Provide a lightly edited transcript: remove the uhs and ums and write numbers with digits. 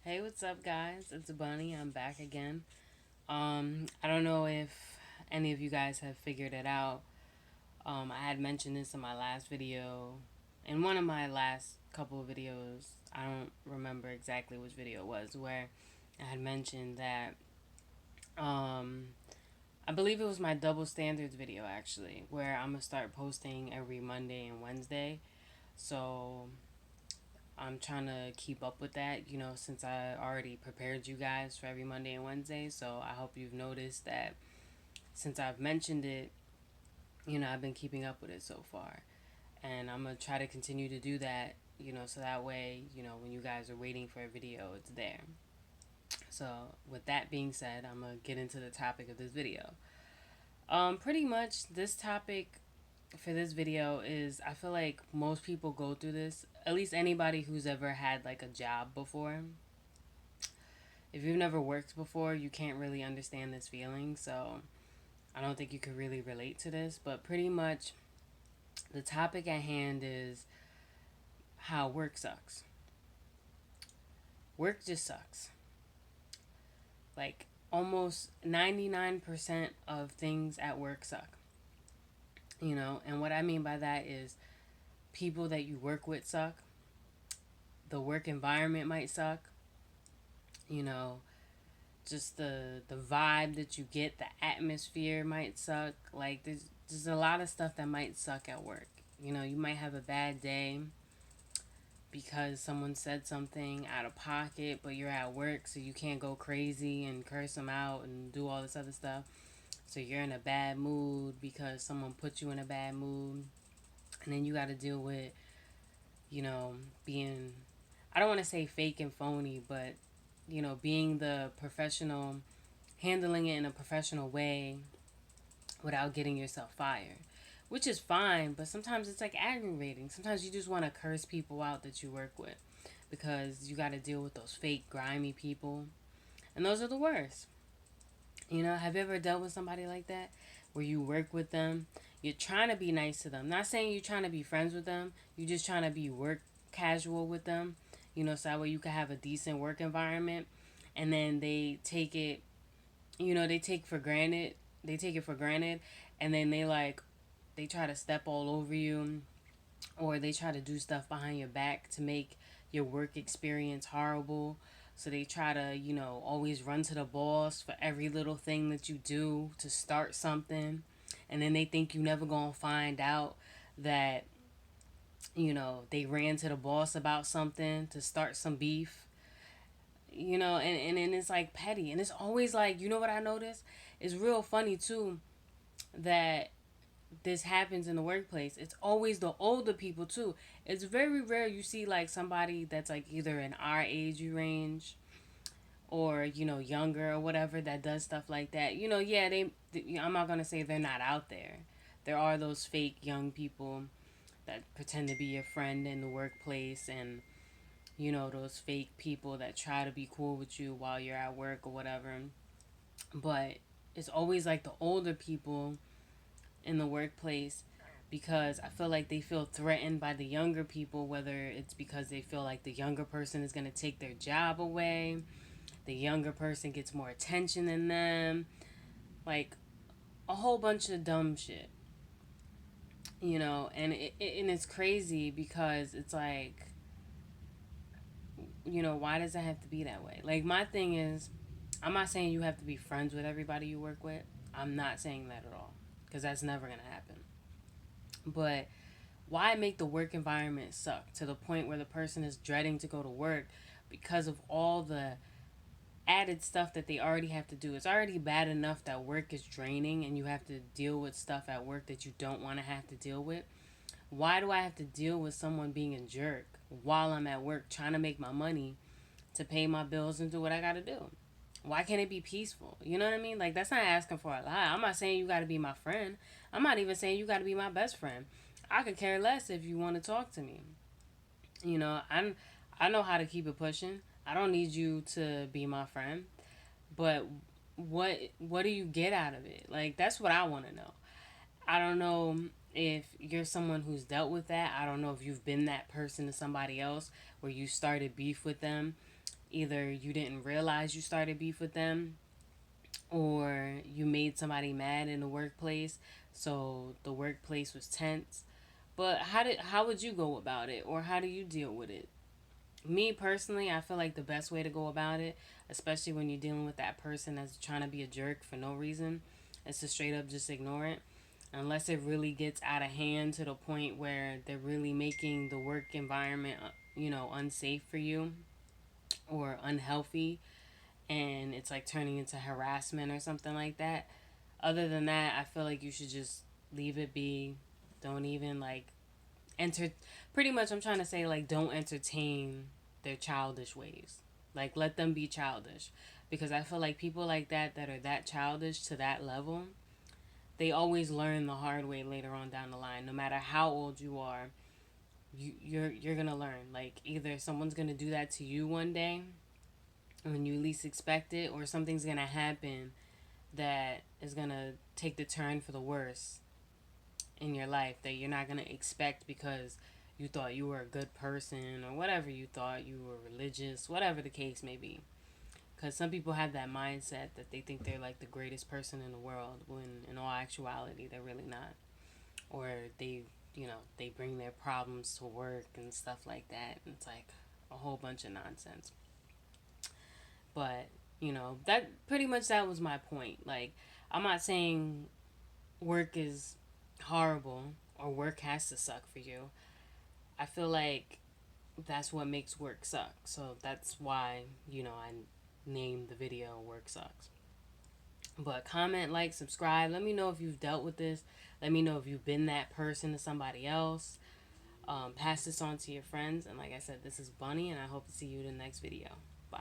Hey, what's up, guys? It's Bunny. I'm back again. I don't know if any of you guys have figured it out. I had mentioned this in my last video, in one of my last couple of videos. I don't remember exactly which video it was, where I had mentioned that, um, I believe it was my double standards video actually, where I'm gonna start posting every Monday and Wednesday. So I'm trying to keep up with that, since I already prepared you guys for every Monday and Wednesday. So I hope you've noticed that since I've mentioned it, I've been keeping up with it so far. And I'm going to try to continue to do that, so that way, when you guys are waiting for a video, it's there. So, with that being said, I'm going to get into the topic of this video. Pretty much, this topic for this video is I feel like most people go through this, at least anybody who's ever had like a job before. If you've never worked before, you can't really understand this feeling. So I don't think you could really relate to this. But pretty much the topic at hand is how work sucks. Work just sucks. Like almost 99% of things at work suck. And what I mean by that is people that you work with suck. The work environment might suck. You know, just the vibe that you get, the atmosphere might suck. Like there's a lot of stuff that might suck at work. You might have a bad day because someone said something out of pocket, but you're at work, so you can't go crazy and curse them out and do all this other stuff. So you're in a bad mood because someone put you in a bad mood, and then you got to deal with, being, I don't want to say fake and phony, but being the professional, handling it in a professional way without getting yourself fired, which is fine, but sometimes it's like aggravating. Sometimes you just want to curse people out that you work with because you got to deal with those fake, grimy people, and those are the worst. Have you ever dealt with somebody like that where you work with them? You're trying to be nice to them. Not saying you're trying to be friends with them, you're just trying to be work casual with them, so that way you can have a decent work environment. And then they take it, they take for granted. They take it for granted, and then they try to step all over you, or they try to do stuff behind your back to make your work experience horrible. So they try to, always run to the boss for every little thing that you do to start something. And then they think you never gonna find out that, they ran to the boss about something to start some beef. And it's like petty. And it's always like, what I notice? It's real funny too that this happens in the workplace. It's always the older people too. It's very rare you see like somebody that's like either in our age range or younger or whatever that does stuff like that. Yeah, I'm not gonna say they're not out there. There are those fake young people that pretend to be your friend in the workplace, and those fake people that try to be cool with you while you're at work or whatever. But it's always like the older people in the workplace, because I feel like they feel threatened by the younger people, whether it's because they feel like the younger person is going to take their job away, the younger person gets more attention than them, like a whole bunch of dumb shit, and and it's crazy because it's like, why does it have to be that way? Like, my thing is, I'm not saying you have to be friends with everybody you work with. I'm not saying that at all, because that's never going to happen. But why make the work environment suck to the point where the person is dreading to go to work because of all the added stuff that they already have to do? It's already bad enough that work is draining and you have to deal with stuff at work that you don't want to have to deal with. Why do I have to deal with someone being a jerk while I'm at work trying to make my money to pay my bills and do what I got to do? Why can't it be peaceful? You know what I mean? Like, that's not asking for a lot. I'm not saying you got to be my friend. I'm not even saying you got to be my best friend. I could care less if you want to talk to me. I know how to keep it pushing. I don't need you to be my friend. But what do you get out of it? Like, that's what I want to know. I don't know if you're someone who's dealt with that. I don't know if you've been that person to somebody else where you started beef with them Either you didn't realize you started beef with them, or you made somebody mad in the workplace, so the workplace was tense. But how would you go about it, or how do you deal with it? Me personally, I feel like the best way to go about it, especially when you're dealing with that person that's trying to be a jerk for no reason, is to straight up just ignore it. Unless it really gets out of hand to the point where they're really making the work environment, unsafe for you or unhealthy, and it's like turning into harassment or something like that. Other than that, I feel like you should just leave it be. Don't even like enter. Pretty much, I'm trying to say, like, don't entertain their childish ways. Like, let them be childish, because I feel like people like that are that childish to that level, they always learn the hard way later on down the line. No matter how old you are, you're gonna learn. Like, either someone's gonna do that to you one day when you least expect it, or something's gonna happen that is gonna take the turn for the worse in your life that you're not gonna expect, because you thought you were a good person, or whatever, you thought you were religious, whatever the case may be. Because some people have that mindset that they think they're like the greatest person in the world, when in all actuality they're really not. Or they bring their problems to work and stuff like that, and it's like a whole bunch of nonsense. But that pretty much, that was my point. Like, I'm not saying work is horrible or work has to suck for you. I feel like that's what makes work suck. So that's why, I named the video Work Sucks. But comment, like, subscribe. Let me know if you've dealt with this. Let me know if you've been that person to somebody else. Pass this on to your friends. And like I said, this is Bunny, and I hope to see you in the next video. Bye.